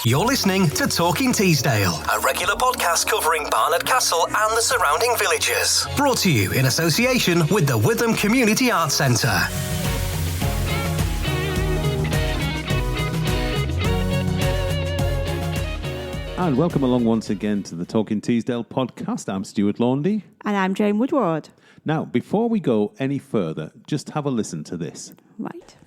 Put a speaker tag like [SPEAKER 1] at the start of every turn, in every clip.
[SPEAKER 1] You're listening to Talking Teesdale, a regular podcast covering Barnard Castle and the surrounding villages. Brought to you in association with the Witham Community Arts Centre.
[SPEAKER 2] And welcome along once again to the Talking Teesdale podcast. I'm Stuart Laundy.
[SPEAKER 3] And I'm Jane Woodward.
[SPEAKER 2] Now, before we go any further, just have a listen to this.
[SPEAKER 3] Right.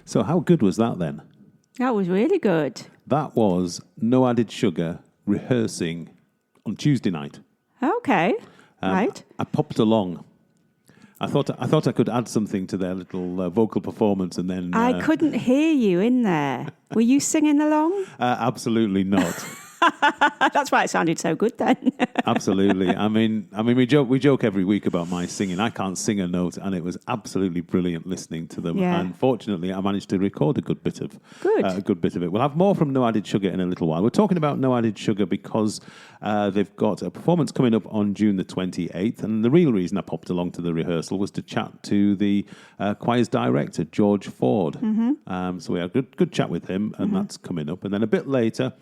[SPEAKER 2] So how good was that then?
[SPEAKER 3] That was really good.
[SPEAKER 2] That was No Added Sugar rehearsing on Tuesday night.
[SPEAKER 3] Okay, right.
[SPEAKER 2] I popped along. I thought I could add something to their little vocal performance, and then
[SPEAKER 3] I couldn't hear you in there. Were you singing along?
[SPEAKER 2] Absolutely not.
[SPEAKER 3] That's why it sounded so good then.
[SPEAKER 2] Absolutely. I mean, we joke every week about my singing. I can't sing a note, and it was absolutely brilliant listening to them.
[SPEAKER 3] Yeah.
[SPEAKER 2] And fortunately, I managed to record a good bit of
[SPEAKER 3] Good.
[SPEAKER 2] it. We'll have more from No Added Sugar in a little while. We're talking about No Added Sugar because they've got a performance coming up on June the 28th, and the real reason I popped along to the rehearsal was to chat to the choir's director, George Ford. Mm-hmm. So we had a good chat with him, and that's coming up. And then a bit later,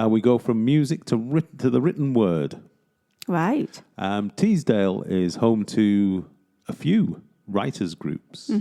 [SPEAKER 2] we go from music to the written word.
[SPEAKER 3] Right.
[SPEAKER 2] Teesdale is home to a few writers' groups,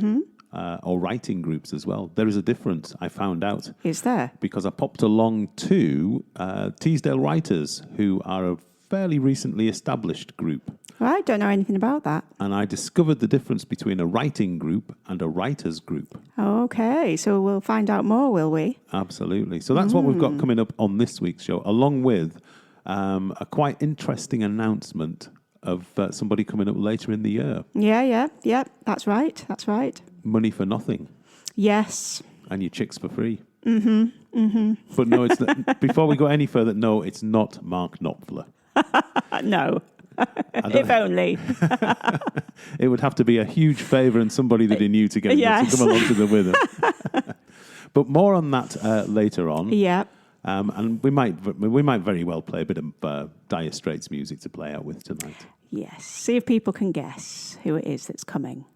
[SPEAKER 2] or writing groups as well. There is a difference, I found out.
[SPEAKER 3] Is there?
[SPEAKER 2] Because I popped along to Teesdale Writers, who are a fairly recently established group.
[SPEAKER 3] I don't know anything about that.
[SPEAKER 2] And I discovered the difference between a writing group and a writers' group.
[SPEAKER 3] Okay, so we'll find out more, will we?
[SPEAKER 2] Absolutely. So that's what we've got coming up on this week's show, along with a quite interesting announcement of somebody coming up later in the year.
[SPEAKER 3] Yeah, that's right.
[SPEAKER 2] Money for nothing.
[SPEAKER 3] Yes.
[SPEAKER 2] And your chicks for free. But no, it's not, before we go any further, no, it's not Mark Knopfler.
[SPEAKER 3] No. If only.
[SPEAKER 2] It would have to be a huge favour and somebody that he knew to get him to come along to the Witham. But more on that later on.
[SPEAKER 3] Yeah.
[SPEAKER 2] And we might very well play a bit of Dire Straits music to play out with tonight.
[SPEAKER 3] Yes. See if people can guess who it is that's coming.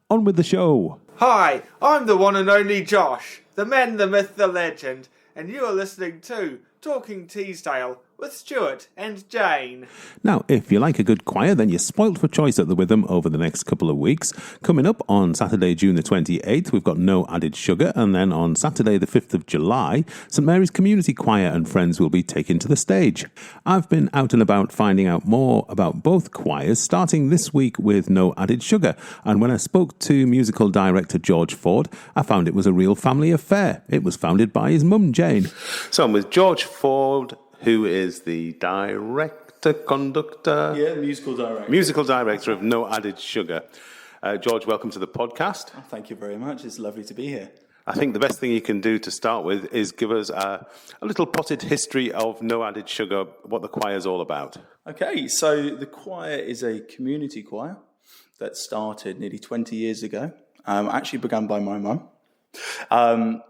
[SPEAKER 2] On with the show.
[SPEAKER 4] Hi, I'm the one and only Josh, the man, the myth, the legend, and you are listening to Talking Teesdale with Stuart and Jane.
[SPEAKER 2] Now, if you like a good choir, then you're spoilt for choice at the Witham over the next couple of weeks. Coming up on Saturday, June the 28th, we've got No Added Sugar, and then on Saturday, the 5th of July, St Mary's Community Choir and friends will be taken to the stage. I've been out and about finding out more about both choirs, starting this week with No Added Sugar. And when I spoke to musical director George Ford, I found it was a real family affair. It was founded by his mum, Jane. So I'm with George Ford, who is the conductor?
[SPEAKER 5] Yeah, musical director.
[SPEAKER 2] Musical director of No Added Sugar. George, welcome to the podcast.
[SPEAKER 5] Oh, thank you very much. It's lovely to be here.
[SPEAKER 2] I think the best thing you can do to start with is give us a little potted history of No Added Sugar, what the choir's all about.
[SPEAKER 5] Okay, so the choir is a community choir that started nearly 20 years ago. Actually began by my mum.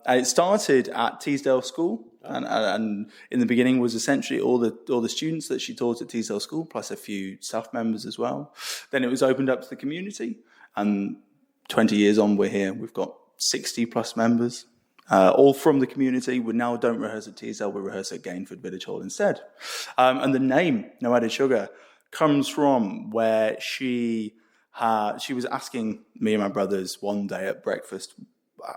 [SPEAKER 5] It started at Teesdale School And in the beginning was essentially all the students that she taught at Teesdale School, plus a few staff members as well. Then it was opened up to the community, and 20 years on, we're here. We've got 60 plus members, all from the community. We now don't rehearse at Teesdale, we rehearse at Gainford Village Hall instead. And the name, No Added Sugar, comes from where she was asking me and my brothers one day at breakfast,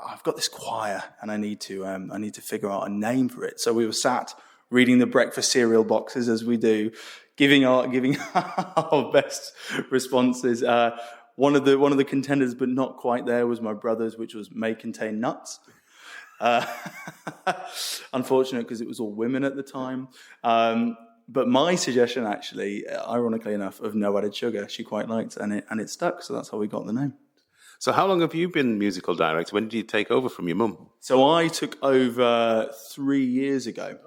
[SPEAKER 5] I've got this choir and I need to figure out a name for it. So we were sat reading the breakfast cereal boxes as we do, giving our best responses. One of the contenders, but not quite there, was my brother's, which was May Contain Nuts. Unfortunate because it was all women at the time. But my suggestion, actually, ironically enough, of No Added Sugar, she quite liked, and it stuck. So that's how we got the name.
[SPEAKER 2] So how long have you been musical director? When did you take over from your mum?
[SPEAKER 5] So I took over 3 years ago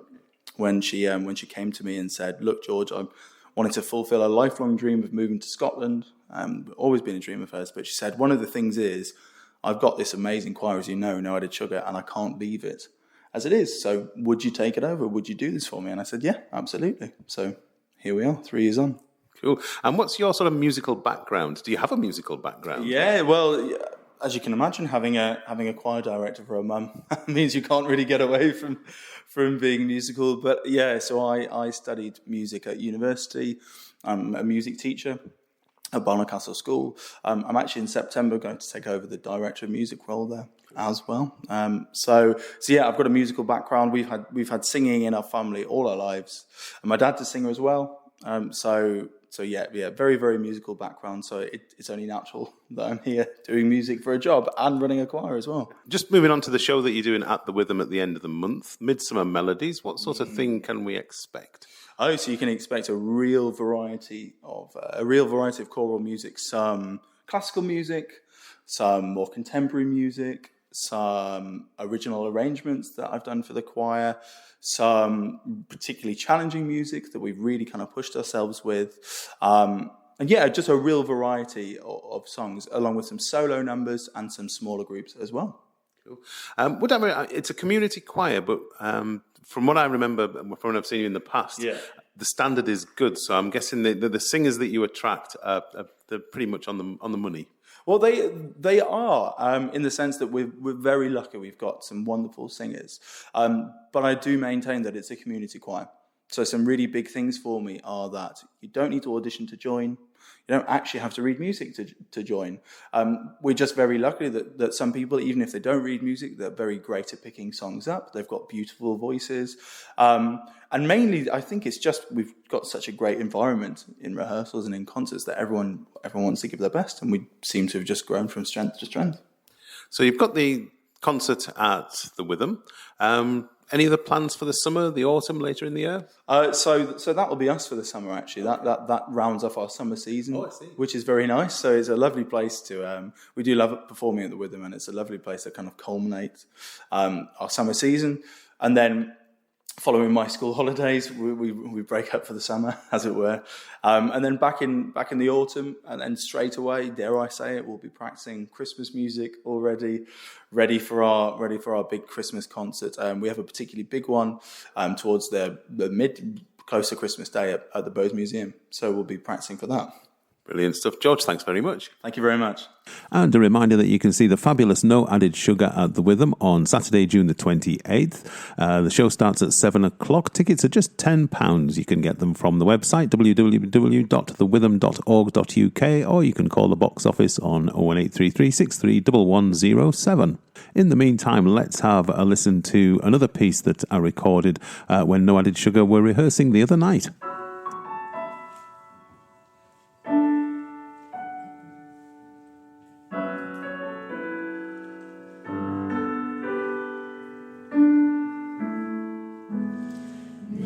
[SPEAKER 5] when she came to me and said, look, George, I wanted to fulfill a lifelong dream of moving to Scotland. Always been a dream of hers. But she said, one of the things is, I've got this amazing choir, as you know, No Added Sugar, and I can't leave it as it is. So would you take it over? Would you do this for me? And I said, yeah, absolutely. So here we are, 3 years on.
[SPEAKER 2] Cool. And what's your sort of musical background? Do you have a musical background?
[SPEAKER 5] Yeah, well, as you can imagine, having a choir director for a mum means you can't really get away from being musical. But yeah, so I studied music at university. I'm a music teacher at Barnard Castle School. I'm actually in September going to take over the director of music role there as well. So yeah, I've got a musical background. We've had singing in our family all our lives, and my dad's a singer as well. So yeah, very, very musical background. So it's only natural that I'm here doing music for a job and running a choir as well.
[SPEAKER 2] Just moving on to the show that you're doing at the Witham at the end of the month, Midsummer Melodies. What sort of thing can we expect?
[SPEAKER 5] Oh, so you can expect a real variety of choral music. Some classical music, some more contemporary music, some original arrangements that I've done for the choir, some particularly challenging music that we've really kind of pushed ourselves with. And yeah, just a real variety of songs, along with some solo numbers and some smaller groups as well.
[SPEAKER 2] Cool. It's a community choir, but from what I remember, from when I've seen you in the past, the standard is good. So I'm guessing the singers that you attract, they're pretty much on the money.
[SPEAKER 5] Well, they are, in the sense that we're very lucky. We've got some wonderful singers. But I do maintain that it's a community choir. So some really big things for me are that you don't need to audition to join. You don't actually have to read music to join. We're just very lucky that some people, even if they don't read music, they're very great at picking songs up. They've got beautiful voices. And mainly, I think it's just we've got such a great environment in rehearsals and in concerts that everyone wants to give their best. And we seem to have just grown from strength to strength.
[SPEAKER 2] So you've got the concert at the Witham. Any other plans for the summer, the autumn, later in the year?
[SPEAKER 5] So that will be us for the summer, actually. That rounds off our summer season, which is very nice. So it's a lovely place to... we do love performing at the Witham, and it's a lovely place to kind of culminate our summer season. And then following my school holidays, we break up for the summer, as it were. And then back in the autumn, and then straight away, dare I say it, we'll be practicing Christmas music already, ready for our big Christmas concert. We have a particularly big one towards the close to Christmas Day at the Bowes Museum. So we'll be practicing for that.
[SPEAKER 2] Brilliant stuff. George, thanks very much.
[SPEAKER 5] Thank you very much.
[SPEAKER 2] And a reminder that you can see the fabulous No Added Sugar at the Witham on Saturday, June the 28th. The show starts at 7 o'clock. Tickets are just £10. You can get them from the website, www.thewitham.org.uk, or you can call the box office on 01833 631107. In the meantime, let's have a listen to another piece that I recorded when No Added Sugar were rehearsing the other night.
[SPEAKER 6] May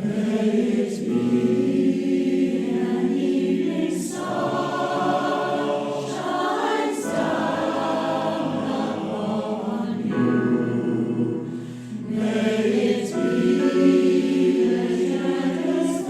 [SPEAKER 6] it be that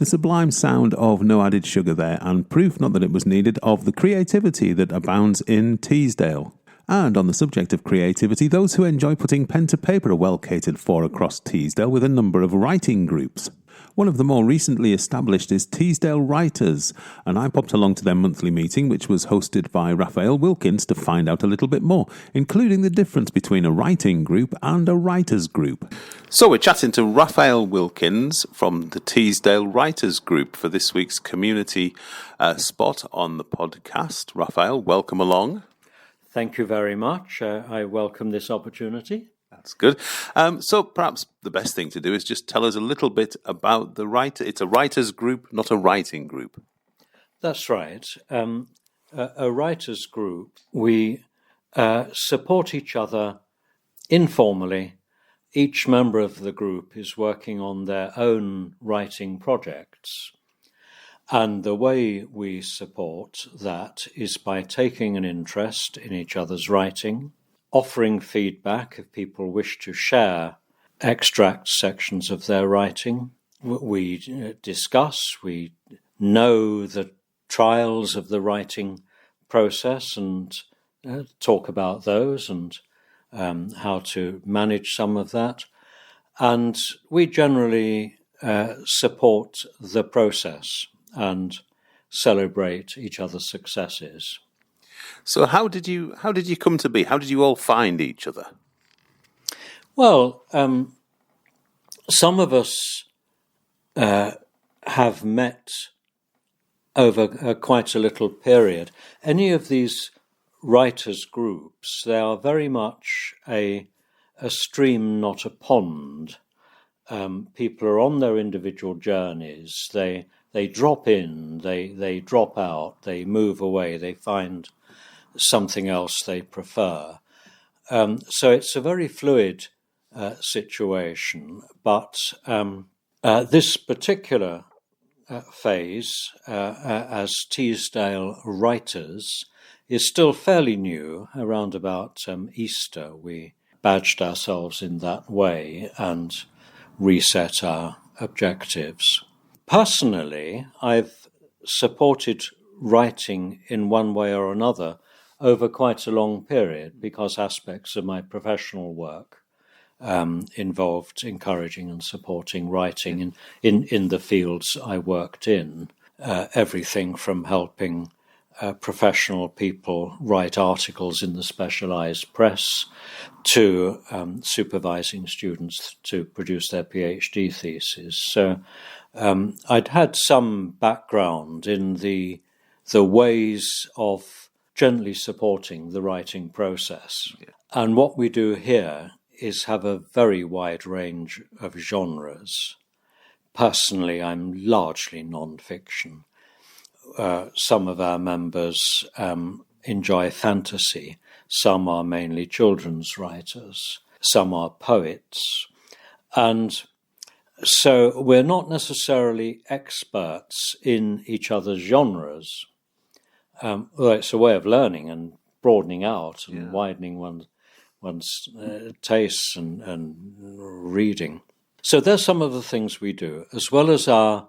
[SPEAKER 2] The sublime sound of No Added Sugar there, and proof, not that it was needed, of the creativity that abounds in Teesdale. And on the subject of creativity, those who enjoy putting pen to paper are well catered for across Teesdale with a number of writing groups. One of the more recently established is Teesdale Writers, and I popped along to their monthly meeting, which was hosted by Raphael Wilkins, to find out a little bit more, including the difference between a writing group and a writers group. So we're chatting to Raphael Wilkins from the Teesdale Writers group for this week's community spot on the podcast. Raphael, welcome along.
[SPEAKER 6] Thank you very much. I welcome this opportunity.
[SPEAKER 2] That's good. So perhaps the best thing to do is just tell us a little bit about the writer. It's a writers group, not a writing group.
[SPEAKER 6] That's right. A writers group, we support each other informally. Each member of the group is working on their own writing projects. And the way we support that is by taking an interest in each other's writing, offering feedback if people wish to share extract sections of their writing. We discuss, we know the trials of the writing process and talk about those and how to manage some of that. And we generally support the process and celebrate each other's successes.
[SPEAKER 2] So how did you come to be? How did you all find each other?
[SPEAKER 6] Well, some of us have met over quite a little period. Any of these writers' groups, they are very much a stream, not a pond. People are on their individual journeys. They drop in, they drop out, they move away, they find something else they prefer. So it's a very fluid situation, but this particular phase, as Teesdale Writers, is still fairly new. Around about Easter, we badged ourselves in that way and reset our objectives. Personally, I've supported writing in one way or another over quite a long period because aspects of my professional work involved encouraging and supporting writing in the fields I worked in. Everything from helping professional people write articles in the specialised press to supervising students to produce their PhD theses. So I'd had some background in the ways of gently supporting the writing process. Yeah. And what we do here is have a very wide range of genres. Personally, I'm largely non-fiction. Some of our members enjoy fantasy. Some are mainly children's writers. Some are poets. And so we're not necessarily experts in each other's genres. Although it's a way of learning and broadening out and widening one's tastes and reading. So there's some of the things we do, as well as our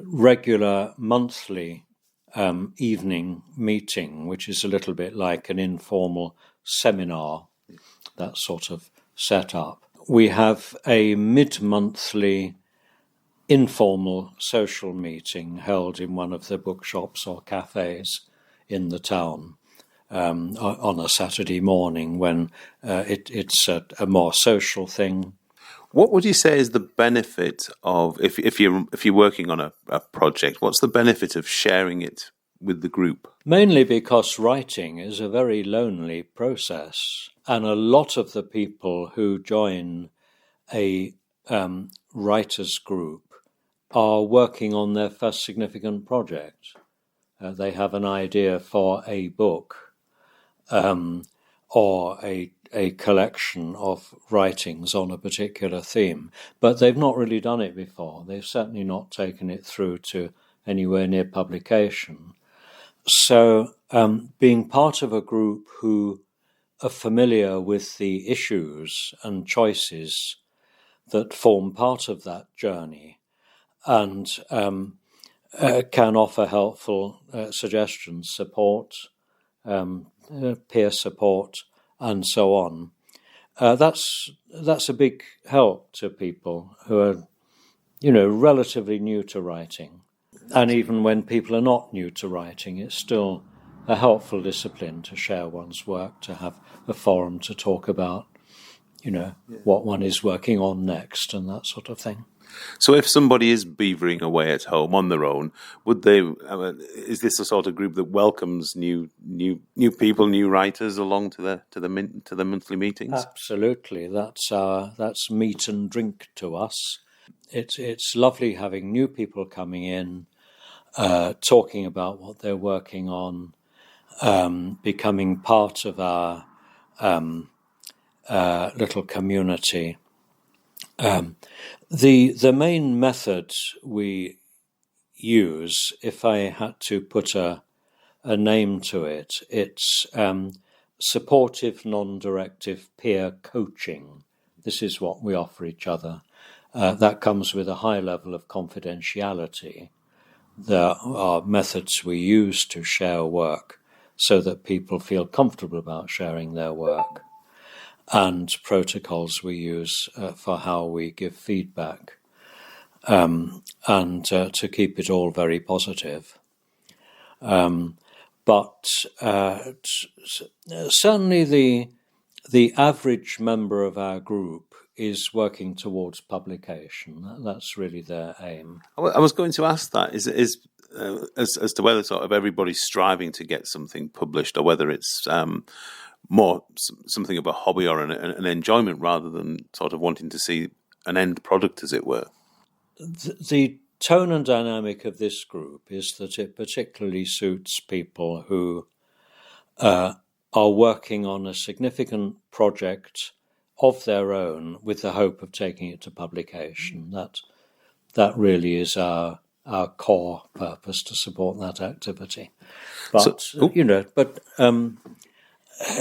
[SPEAKER 6] regular monthly evening meeting, which is a little bit like an informal seminar, that sort of setup. We have a mid-monthly informal social meeting held in one of the bookshops or cafes in the town on a Saturday morning when it's a more social thing.
[SPEAKER 2] What would you say is the benefit of, if you're working on a project, what's the benefit of sharing it with the group?
[SPEAKER 6] Mainly because writing is a very lonely process, and a lot of the people who join a writers group are working on their first significant project. They have an idea for a book or a collection of writings on a particular theme, but they've not really done it before. They've certainly not taken it through to anywhere near publication. So being part of a group who are familiar with the issues and choices that form part of that journey and can offer helpful suggestions, support, peer support, and so on. That's a big help to people who are, relatively new to writing. And even when people are not new to writing, it's still a helpful discipline to share one's work, to have a forum to talk about, what one is working on next and that sort of thing.
[SPEAKER 2] So if somebody is beavering away at home on their own, would they? Is this a sort of group that welcomes new people, new writers along to the monthly meetings?
[SPEAKER 6] Absolutely, that's meat and drink to us. It's lovely having new people coming in, talking about what they're working on, becoming part of our little community. The main method we use, if I had to put a name to it, it's supportive, non-directive peer coaching. This is what we offer each other. That comes with a high level of confidentiality. There are methods we use to share work so that people feel comfortable about sharing their work, and protocols we use for how we give feedback, and to keep it all very positive. But certainly the average member of our group is working towards publication. That's really their aim.
[SPEAKER 2] I was going to ask that, is as to whether sort of everybody's striving to get something published, or whether it's more something of a hobby or an enjoyment rather than sort of wanting to see an end product, as it were.
[SPEAKER 6] The tone and dynamic of this group is that it particularly suits people who are working on a significant project of their own with the hope of taking it to publication. That really is our core purpose, to support that activity. But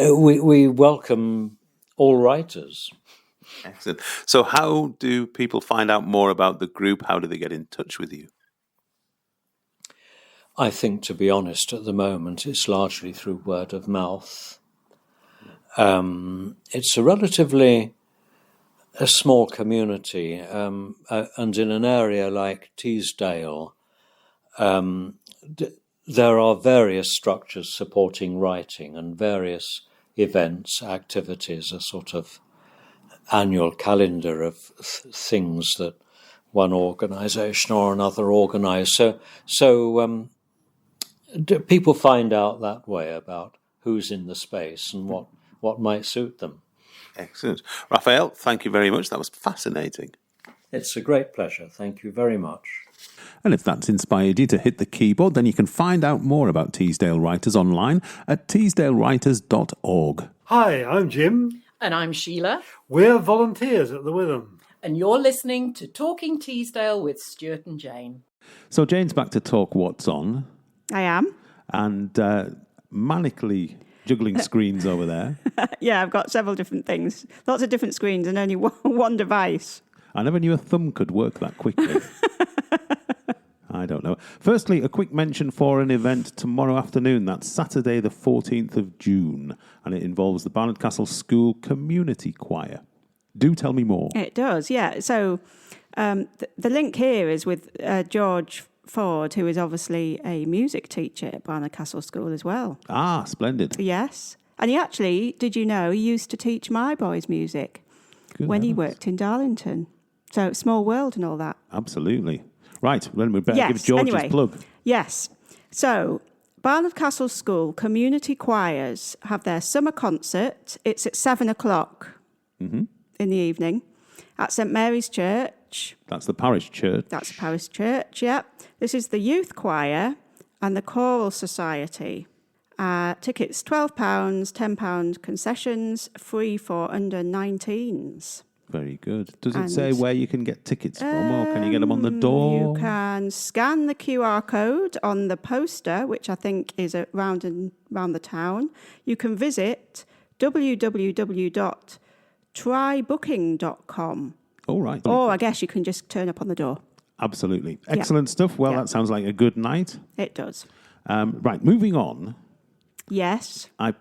[SPEAKER 6] we welcome all writers.
[SPEAKER 2] Excellent. So how do people find out more about the group? How do they get in touch with you?
[SPEAKER 6] I think, to be honest, at the moment, it's largely through word of mouth. It's a relatively small community, and in an area like Teesdale, there are various structures supporting writing and various events, activities, a sort of annual calendar of things that one organisation or another organise. So people find out that way about who's in the space and what might suit them.
[SPEAKER 2] Excellent. Raphael, thank you very much. That was fascinating.
[SPEAKER 6] It's a great pleasure. Thank you very much.
[SPEAKER 2] And if that's inspired you to hit the keyboard, then you can find out more about Teesdale Writers online at teesdalewriters.org.
[SPEAKER 7] Hi, I'm Jim.
[SPEAKER 8] And I'm Sheila.
[SPEAKER 7] We're volunteers at the Witham.
[SPEAKER 8] And you're listening to Talking Teesdale with Stuart and Jane.
[SPEAKER 2] So Jane's back to talk what's on.
[SPEAKER 3] I am.
[SPEAKER 2] And manically juggling screens over there.
[SPEAKER 3] Yeah, I've got several different things. Lots of different screens and only one device.
[SPEAKER 2] I never knew a thumb could work that quickly. I don't know. Firstly, a quick mention for an event tomorrow afternoon. That's Saturday the 14th of June. And it involves the Barnard Castle School Community Choir. Do tell me more.
[SPEAKER 3] It does, yeah. So the link here is with George Ford, who is obviously a music teacher at Barnard Castle School as well.
[SPEAKER 2] Ah, splendid.
[SPEAKER 3] Yes. And he actually, did you know, he used to teach my boys music when he worked in Darlington. So small world and all that.
[SPEAKER 2] Absolutely. Right, then we better give George his plug.
[SPEAKER 3] Yes. So Barnard Castle School community choirs have their summer concert. It's at 7:00 in the evening at St Mary's Church.
[SPEAKER 2] That's the parish church.
[SPEAKER 3] That's the parish church, yeah. This is the youth choir and the choral society. Tickets £12, £10 concessions, free for under 19s.
[SPEAKER 2] Very good. Does it say where you can get tickets from, or can you get them on the door?
[SPEAKER 3] You can scan the QR code on the poster, which I think is around the town. You can visit www.trybooking.com.
[SPEAKER 2] All right.
[SPEAKER 3] Or I guess you can just turn up on the door.
[SPEAKER 2] Absolutely. Excellent stuff. Well, that sounds like a good night.
[SPEAKER 3] It does.
[SPEAKER 2] Right, moving on.
[SPEAKER 3] Yes.
[SPEAKER 2] I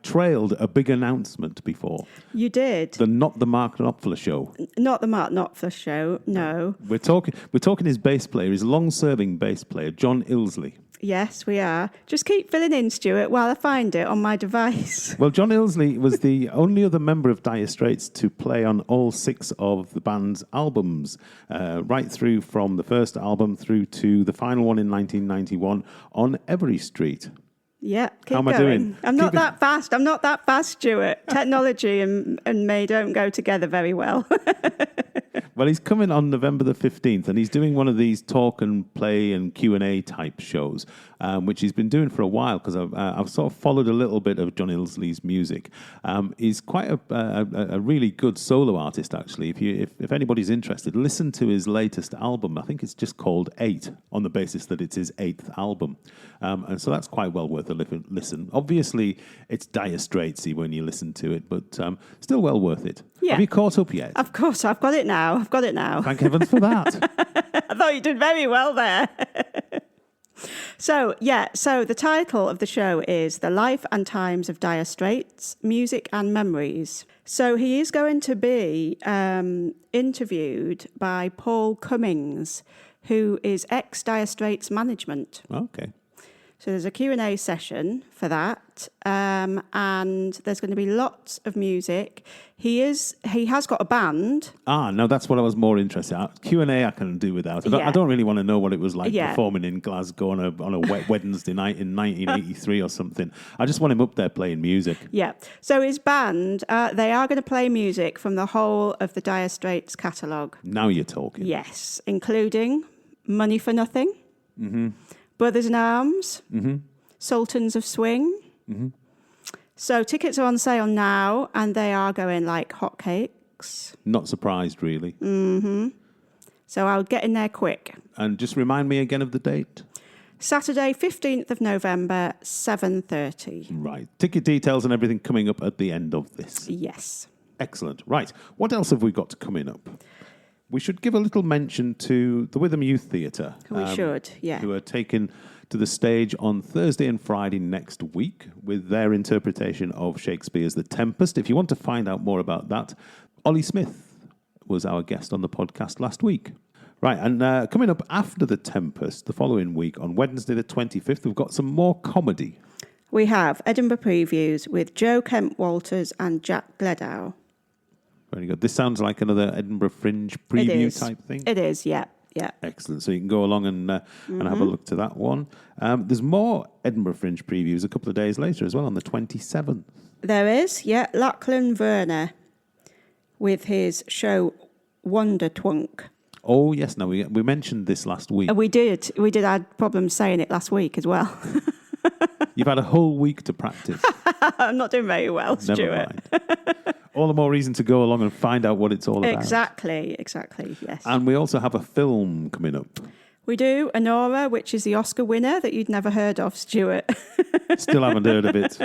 [SPEAKER 2] trailed a big announcement before.
[SPEAKER 3] You did.
[SPEAKER 2] The Not the Mark Knopfler show.
[SPEAKER 3] Not the Mark Knopfler show, no.
[SPEAKER 2] We're talking his bass player, his long-serving bass player, John Illsley.
[SPEAKER 3] Yes, we are. Just keep filling in, Stuart, while I find it on my device.
[SPEAKER 2] Well, John Illsley was the only other member of Dire Straits to play on all 6 of the band's albums, right through from the first album through to the final one in 1991 on Every Street.
[SPEAKER 3] Yeah, keep
[SPEAKER 2] How am I
[SPEAKER 3] going.
[SPEAKER 2] doing?
[SPEAKER 3] I'm not that fast, Stuart. Technology and me don't go together very well.
[SPEAKER 2] Well, he's coming on November the 15th, and he's doing one of these talk and play and Q&A type shows, which he's been doing for a while, because I've sort of followed a little bit of John Illsley's music. He's quite a really good solo artist, actually. If anybody's interested, listen to his latest album. I think it's just called 8, on the basis that it's his 8th album. And so that's quite well worth a listen. Obviously, it's Dire Straitsy when you listen to it, but still well worth it.
[SPEAKER 3] Yeah.
[SPEAKER 2] Have you caught up yet?
[SPEAKER 3] Of course, I've got it now.
[SPEAKER 2] Thank heavens for that.
[SPEAKER 3] I thought you did very well there. So the title of the show is The Life and Times of Dire Straits, Music and Memories. So he is going to be interviewed by Paul Cummings, who is ex-Dire Straits management.
[SPEAKER 2] Okay.
[SPEAKER 3] So there's a Q&A session for that, and there's going to be lots of music. He has got a band.
[SPEAKER 2] No, that's what I was more interested in. Q&A I can do without. I don't really want to know what it was like performing in Glasgow on a wet Wednesday night in 1983 or something. I just want him up there playing music. Yeah.
[SPEAKER 3] So his band, they are going to play music from the whole of the Dire Straits catalogue.
[SPEAKER 2] Now you're talking.
[SPEAKER 3] Yes, including Money for Nothing, Brothers in Arms, Sultans of Swing. So tickets are on sale now, and they are going like hotcakes.
[SPEAKER 2] Not surprised, really.
[SPEAKER 3] So I'll get in there quick.
[SPEAKER 2] And just remind me again of the date.
[SPEAKER 3] Saturday, 15th of November, 7:30.
[SPEAKER 2] Right. Ticket details and everything coming up at the end of this.
[SPEAKER 3] Yes.
[SPEAKER 2] Excellent. Right. What else have we got coming up? We should give a little mention to the Witham Youth Theatre.
[SPEAKER 3] We should, yeah.
[SPEAKER 2] Who are taken to the stage on Thursday and Friday next week with their interpretation of Shakespeare's The Tempest. If you want to find out more about that, Ollie Smith was our guest on the podcast last week. Right, and coming up after The Tempest, the following week, on Wednesday the 25th, we've got some more comedy.
[SPEAKER 3] We have Edinburgh previews with Joe Kemp-Walters and Jack Gledow.
[SPEAKER 2] Very good. This sounds like another Edinburgh Fringe preview type thing.
[SPEAKER 3] It is, yeah.
[SPEAKER 2] Excellent. So you can go along and have a look to that one. There's more Edinburgh Fringe previews a couple of days later as well, on the 27th.
[SPEAKER 3] There is, yeah. Lachlan Werner with his show Wonder Twunk.
[SPEAKER 2] Oh, yes. No, we mentioned this last week.
[SPEAKER 3] We did. We did have problems saying it last week as well.
[SPEAKER 2] You've had a whole week to practice.
[SPEAKER 3] I'm not doing very well, Stuart.
[SPEAKER 2] Never mind. All the more reason to go along and find out what it's all about.
[SPEAKER 3] Exactly, yes.
[SPEAKER 2] And we also have a film coming up.
[SPEAKER 3] We do, Honora, which is the Oscar winner that you'd never heard of, Stuart.
[SPEAKER 2] Still haven't heard of it.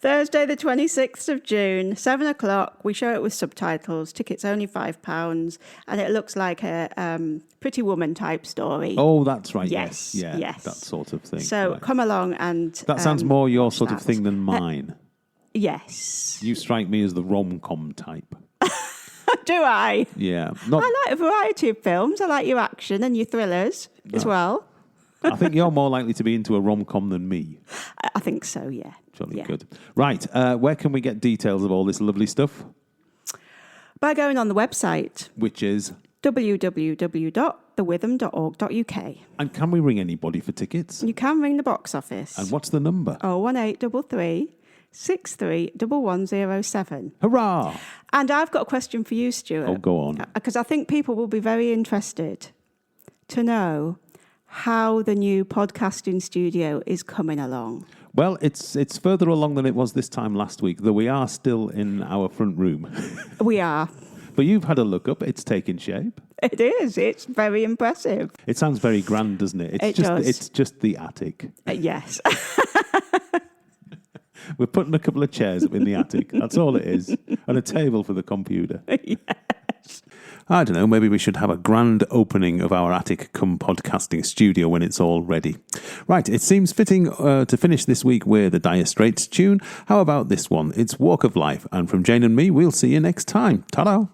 [SPEAKER 3] Thursday, the 26th of June, 7 o'clock. We show it with subtitles. Tickets only £5. And it looks like a Pretty Woman type story.
[SPEAKER 2] Oh, that's right.
[SPEAKER 3] Yes.
[SPEAKER 2] That sort of thing.
[SPEAKER 3] So
[SPEAKER 2] right.
[SPEAKER 3] Come along and...
[SPEAKER 2] That sounds more your sort of thing than mine.
[SPEAKER 3] Yes.
[SPEAKER 2] You strike me as the rom-com type.
[SPEAKER 3] Do I?
[SPEAKER 2] Yeah.
[SPEAKER 3] I like a variety of films. I like your action and your thrillers as well.
[SPEAKER 2] I think you're more likely to be into a rom-com than me.
[SPEAKER 3] I think so, yeah.
[SPEAKER 2] Jolly good. Right. Where can we get details of all this lovely stuff?
[SPEAKER 3] By going on the website.
[SPEAKER 2] Which is?
[SPEAKER 3] www.thewitham.org.uk.
[SPEAKER 2] And can we ring anybody for tickets?
[SPEAKER 3] You can ring the box office.
[SPEAKER 2] And what's the number?
[SPEAKER 3] 01833 631107.
[SPEAKER 2] Hurrah!
[SPEAKER 3] And I've got a question for you, Stuart.
[SPEAKER 2] Oh, go on.
[SPEAKER 3] Because I think people will be very interested to know how the new podcasting studio is coming along.
[SPEAKER 2] Well, it's further along than it was this time last week, though we are still in our front room.
[SPEAKER 3] We are.
[SPEAKER 2] But you've had a look up. It's taking shape.
[SPEAKER 3] It is. It's very impressive.
[SPEAKER 2] It sounds very grand, doesn't it? It's just the attic.
[SPEAKER 3] Yes.
[SPEAKER 2] We're putting a couple of chairs up in the attic. That's all it is. And a table for the computer.
[SPEAKER 3] Yes.
[SPEAKER 2] I don't know, maybe we should have a grand opening of our attic cum podcasting studio when it's all ready. Right, it seems fitting to finish this week with a Dire Straits tune. How about this one? It's Walk of Life, and from Jane and me, we'll see you next time. Ta-da!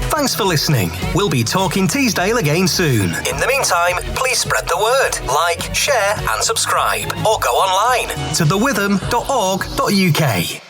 [SPEAKER 1] Thanks for listening. We'll be talking Teesdale again soon. In the meantime, please spread the word, like, share and subscribe, or go online to thewitham.org.uk.